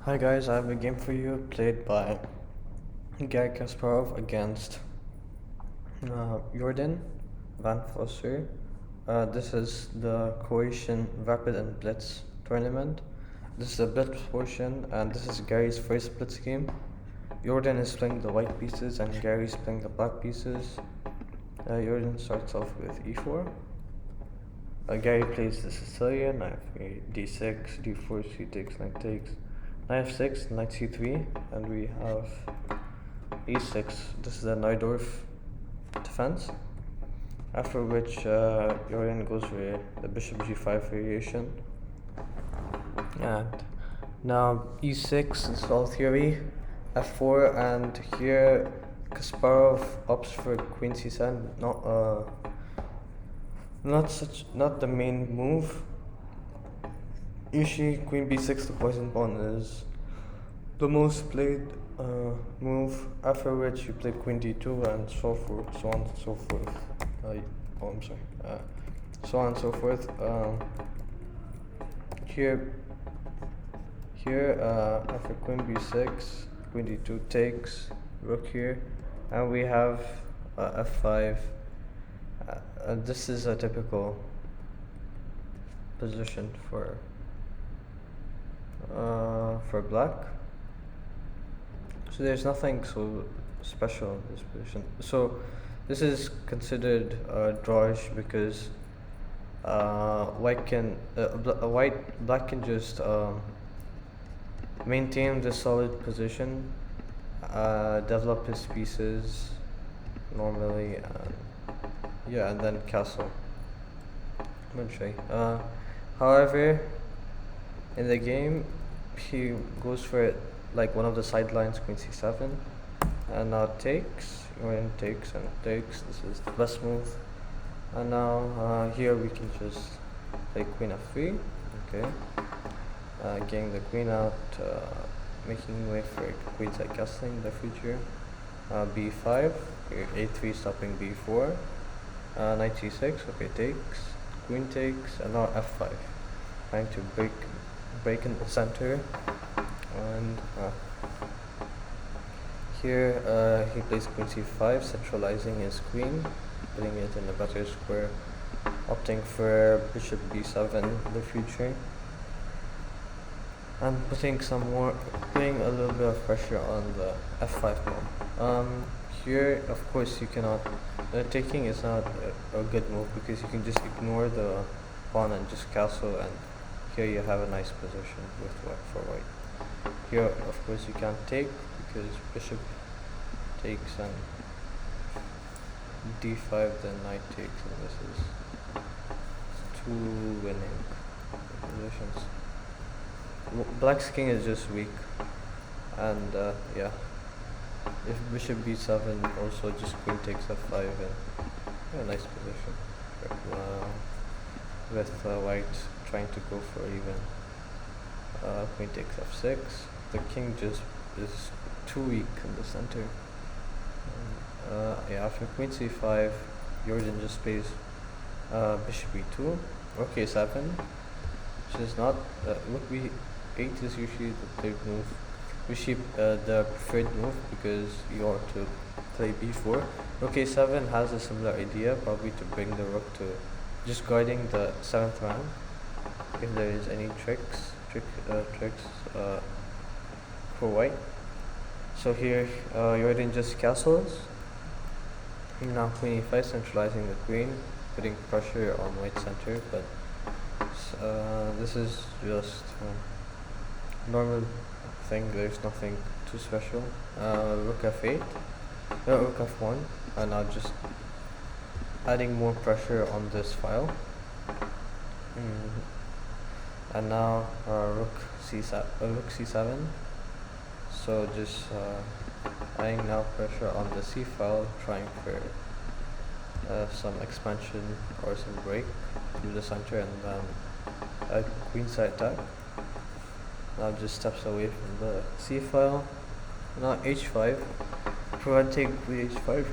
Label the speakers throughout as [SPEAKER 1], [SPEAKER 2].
[SPEAKER 1] Hi guys, I have a game for you played by Garry Kasparov against Jorden Van Foreest. This is the Croatian Rapid and Blitz tournament. This is a Blitz portion, and this is Gary's first Blitz game. Jorden is playing the white pieces and Gary's playing the black pieces. Jorden starts off with e4. Garry plays the Sicilian, knight d6, d4, c takes, knight takes, knight f6, knight c3, and we have e6. This is a Najdorf defense. After which Jorden goes for the bishop g5 variation. And now e6 is all theory, f4, and here Kasparov opts for queen c7. Not the main move. Usually queen b6, the poison pawn, is the most played move, after which you play queen d2 and so forth, so on and so forth. So on and so forth. Here after queen b6, queen d2 takes, rook here, and we have f5. This is a typical position for black. So there's nothing so special in this position. So this is considered drawish because black can just maintain the solid position, develop his pieces normally, and then castle. I'm gonna show you. However, in the game, he goes for it like one of the sidelines, queen c7, and now takes, takes and takes. This is the best move. And now here we can just play queen f3. Okay, getting the queen out, making way for queenside castling in the future. b5, here a3 stopping b4. Knight c6, okay, takes, queen takes, and now f5, trying to break in the center. And here he plays queen c5, centralizing his queen, putting it in a better square, opting for bishop b7 in the future, and putting a little bit of pressure on the f5 pawn. Here, of course, you cannot. Taking is not a good move because you can just ignore the pawn and just castle, and here you have a nice position with for white. Here, of course, you can't take because bishop takes and d5, then knight takes, and this is two winning positions. Black's king is just weak, and if bishop b7, also just queen takes f5, and a nice position with white trying to go for even queen takes f6. The king just is too weak in the center. After queen c5, Jorden just plays bishop e2, rook a7, which is not rook b8 is usually the third move. Usually the preferred move because you ought to play b4. Rook a7 has a similar idea, probably to bring the rook to just guarding the 7th rank if there is any tricks for white. So here Jorden just castles. Now queen e5, centralizing the queen, putting pressure on white center, but this is just normal thing. There's nothing too special. Rook f8, rook f1, and now just adding more pressure on this file. And now rook c7. So just adding now pressure on the c file, trying for some expansion or some break through the center, and then a queenside attack. Now just steps away from the c file. Now h5, preventing queen h5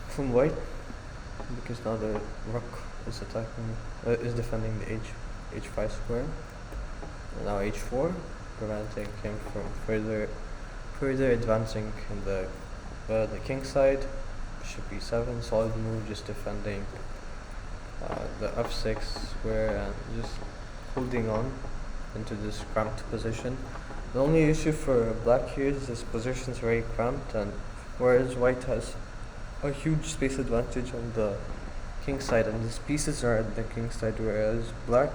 [SPEAKER 1] from white, because now the rook is defending the h5 square. Now h4, preventing him from further advancing in the king side. Bishop b7, solid move, just defending the f6 square and just holding on into this cramped position. The only issue for black here is this position is very cramped, and whereas white has a huge space advantage on the king side, and his pieces are at the king side, whereas black,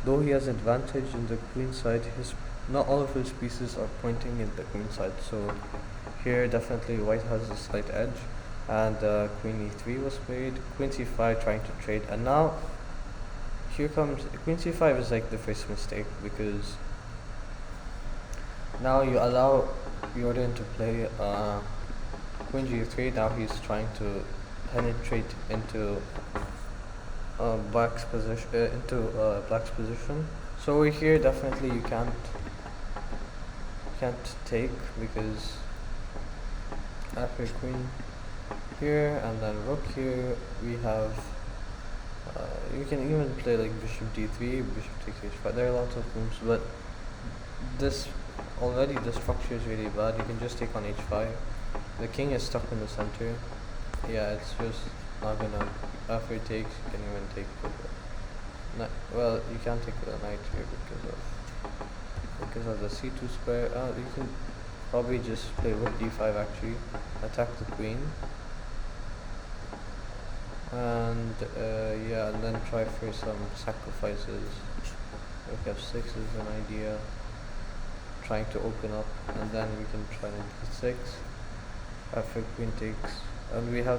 [SPEAKER 1] though he has advantage in the queen side, not all of his pieces are pointing in the queen side. So here definitely white has a slight edge, and queen e3 was played, queen c5 trying to trade, and now here comes queen c5 is like the first mistake, because now you allow Jorden to play queen g3. Now he's trying to penetrate into black's position. So over here definitely you can't take, because after queen here and then rook here, we have you can even play like bishop d3, bishop takes h5. There are lots of moves, but this structure is really bad. You can just take on h5. The king is stuck in the center. Yeah, it's just not gonna. After it takes, you can even take well, you can't take the knight here because of the c2 square. You can probably just play rook d5 actually, attack the queen, and yeah, and then try for some sacrifices. Rook f6 is an idea, trying to open up, and then we can try knight d6 after queen takes, and we have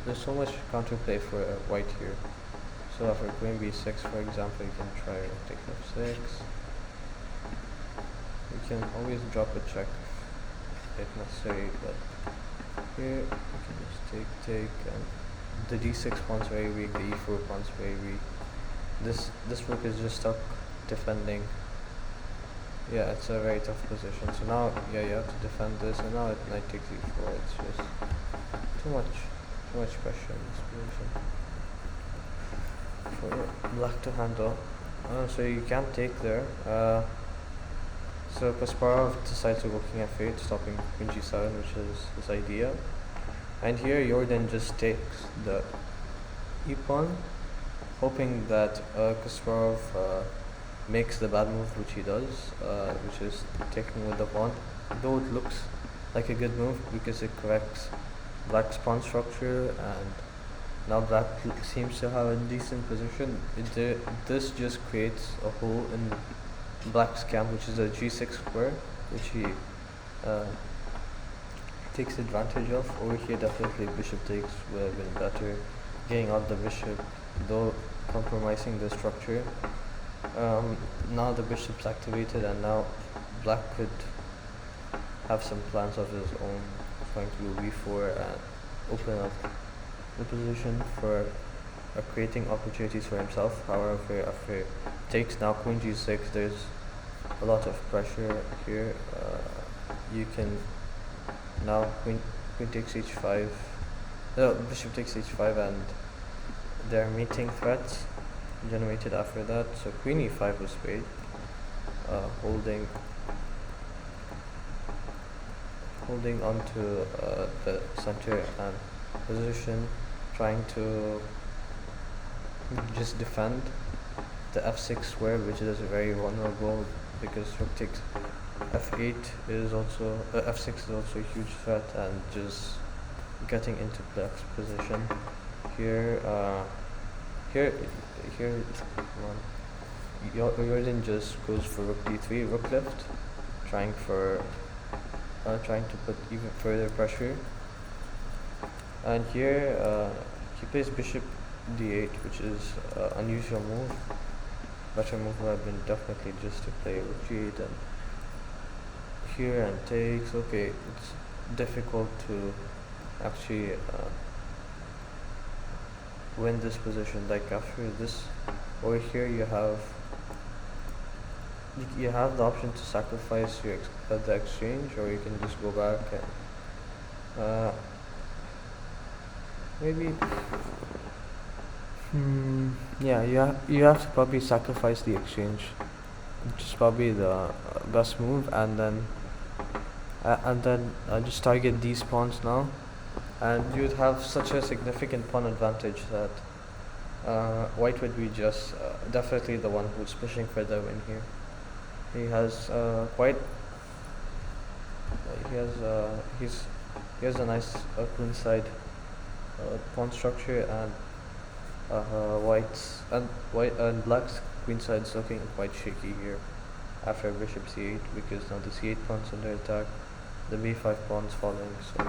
[SPEAKER 1] there's so much counterplay for white here. So after queen b6, for example, you can try take f6. You can always drop a check if necessary, but here you can just take, and the d6 pawn's very weak, the e4 pawn's very weak. This rook is just stuck defending. Yeah, it's a very tough position. So now, yeah, you have to defend this, and now knight takes e4. It's just too much pressure in this position for black to handle. So you can't take there. So Kasparov decides to go king f8, stopping queen g7, which is his idea. And here Jorden just takes the e pawn, hoping that Kasparov makes the bad move, which he does, which is taking with the pawn. Though it looks like a good move because it corrects black's pawn structure, and now black seems to have a decent position. This just creates a hole in black's camp, which is a g6 square, which he takes advantage of. Over here definitely bishop takes would have been better, getting out the bishop, though compromising the structure. Now the bishop's activated, and now black could have some plans of his own, trying to go b4 and open up the position for creating opportunities for himself. However, after takes now queen g6, there's a lot of pressure here. You can now queen takes h5, bishop takes h5, and there are meeting threats generated after that. So queen e5 was played, holding onto the center and position, trying to just defend the f6 square, which is very vulnerable because rook takes f8 is also f6 is also a huge threat, and just getting into black's position here. Jorden just goes for rook d3, rook left, trying to put even further pressure. And here he plays bishop d8, which is unusual move. Better move would have been definitely just to play rook g8 and here and takes. Okay, it's difficult to actually win this position. Like after this, over here you have the option to sacrifice the exchange, or you can just go back and maybe yeah, you have to probably sacrifice the exchange which is probably the best move, and then just target these pawns now, and you'd have such a significant pawn advantage that white would be just definitely the one who's pushing for the win here. He has quite he has a nice queenside pawn structure, and white and black's queenside is looking quite shaky here after bishop c8, because now the c8 pawn's under attack, the b5 pawn's falling, so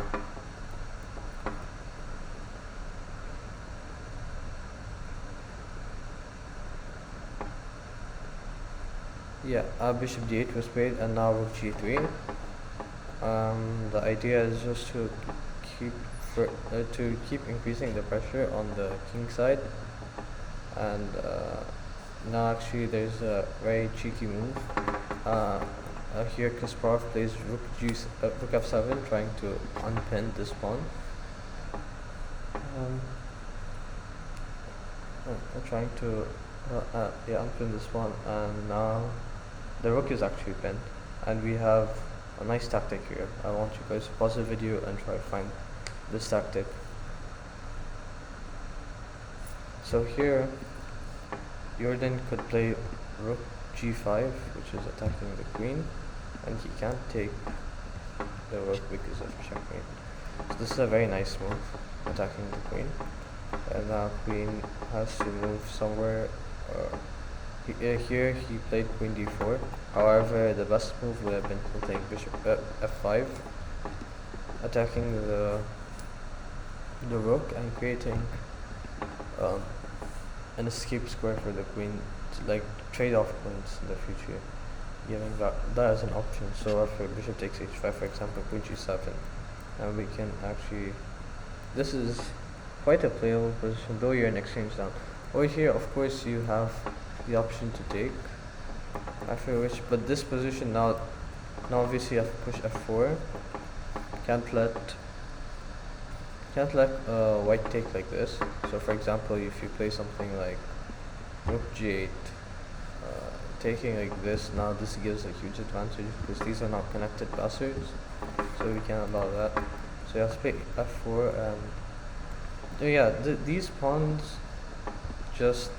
[SPEAKER 1] yeah, bishop d8 was played, and now rook g3. The idea is just to keep increasing the pressure on the king side, and now actually there's a very cheeky move. Here Kasparov plays rook f7, trying to unpin this pawn. Trying to unpin this pawn, and now the rook is actually pinned, and we have a nice tactic here. I want you guys to pause the video and try to find this tactic. So here Jorden could play rook g5, which is attacking the queen, and he can't take the rook because of checkmate. So this is a very nice move, attacking the queen, and now queen has to move somewhere. Here he played queen d4. However, the best move would have been to take bishop f5, attacking the rook and creating an escape square for the queen, to like trade off queens in the future, giving that as an option. So after bishop takes h5, for example, queen g7, and we can actually, this is quite a playable position, though you're in exchange down. Over here, of course, you have the option to take, after which, but this position now obviously you have to push f4. Can't let white take like this. So for example, if you play something like rook g8, taking like this, now this gives a huge advantage because these are not connected bastards, so we can't allow that. So you have to play f4, and yeah, these pawns, just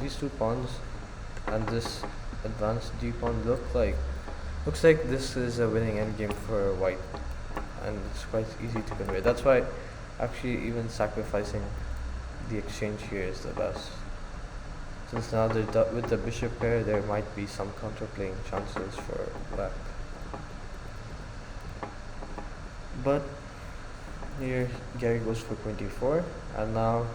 [SPEAKER 1] these two pawns and this advanced d pawn looks like this is a winning endgame for white, and it's quite easy to convey. That's why actually even sacrificing the exchange here is the best, since now with the bishop pair there might be some counterplaying chances for black. But here Garry goes for queen d4, and now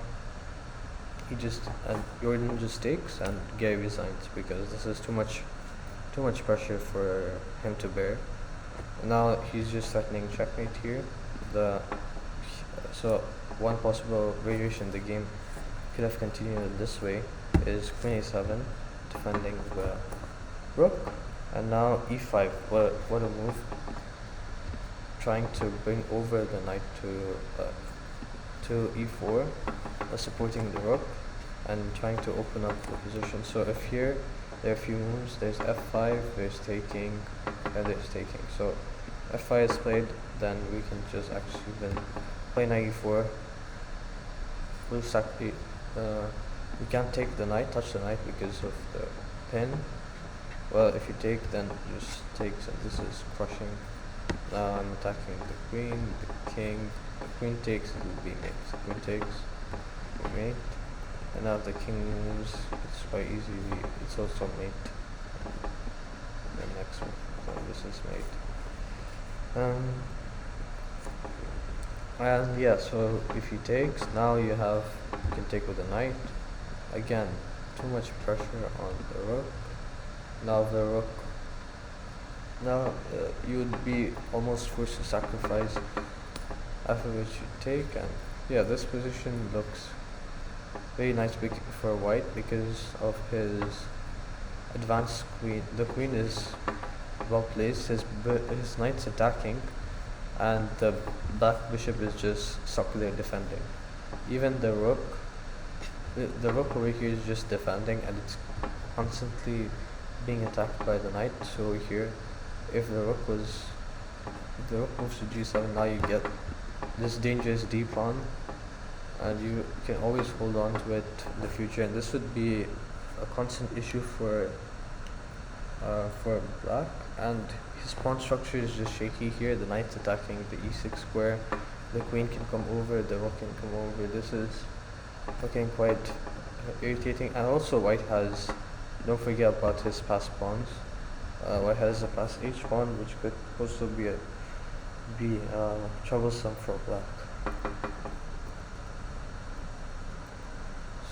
[SPEAKER 1] Jorden just takes, and Garry resigns because this is too much pressure for him to bear. Now he's just threatening checkmate here. So one possible variation in the game could have continued this way is queen a7, defending the rook, and now e5. What a move! Trying to bring over the knight to e4, supporting the rook, and trying to open up the position. So if here there are a few moves, there's f5, there's taking, and there's taking. So f5 is played, then we can just actually then play knight e4. We can't take the knight, touch the knight because of the pin. Well, if you take, then just takes, and this is crushing. Now I'm attacking the queen, the king. The queen takes, it will be mate. The queen takes, mate. And now if the king moves, it's quite easy. It's also mate. The next one, so this is mate. And yeah, so if he takes, now you can take with the knight. Again, too much pressure on the rook. Now the rook, you would be almost forced to sacrifice, after which you take, and yeah, this position looks very nice for white because of his advanced queen. The queen is well placed, his knight's attacking, and the black bishop is just stuck there defending. Even the rook over here is just defending, and it's constantly being attacked by the knight. So here, if the rook moves to g7, now you get this dangerous d pawn, and you can always hold on to it in the future. And this would be a constant issue for black, and his pawn structure is just shaky here. The knight's attacking the e6 square, the queen can come over, the rook can come over. This is looking quite irritating. And also white has, don't forget about his passed pawns. White has a passed h pawn, which could also be troublesome for black.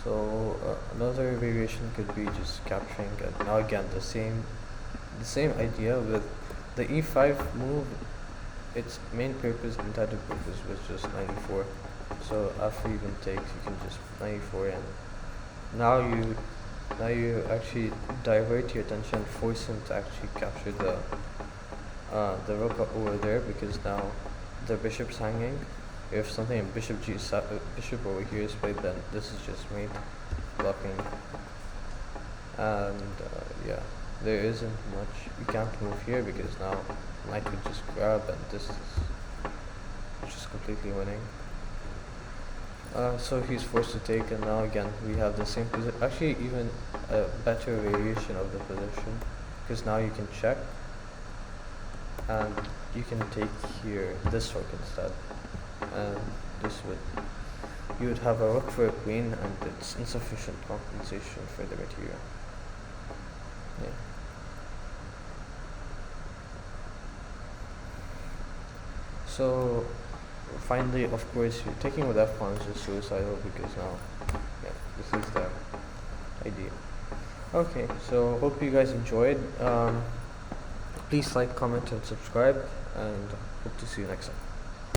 [SPEAKER 1] So another variation could be just capturing, and now again the same idea with the e5 move. Its main purpose, intended purpose, was just 94. So after even takes, you can just 94, and now you actually divert your attention, force him to actually capture the rook over there, because now the bishop's hanging. If something bishop over here is played, then this is just mate blocking, and yeah, there isn't much. You can't move here because now knight would just grab, and this is just completely winning. So he's forced to take, and now again we have the same position, actually even a better variation of the position, because now you can check and you can take here this rook instead, and you would have a rook for a queen, and it's insufficient compensation for the material. Yeah. So finally, of course, taking with f1 is just suicidal, because now, yeah, this is the idea. Okay, so hope you guys enjoyed. Please like, comment, and subscribe, and hope to see you next time.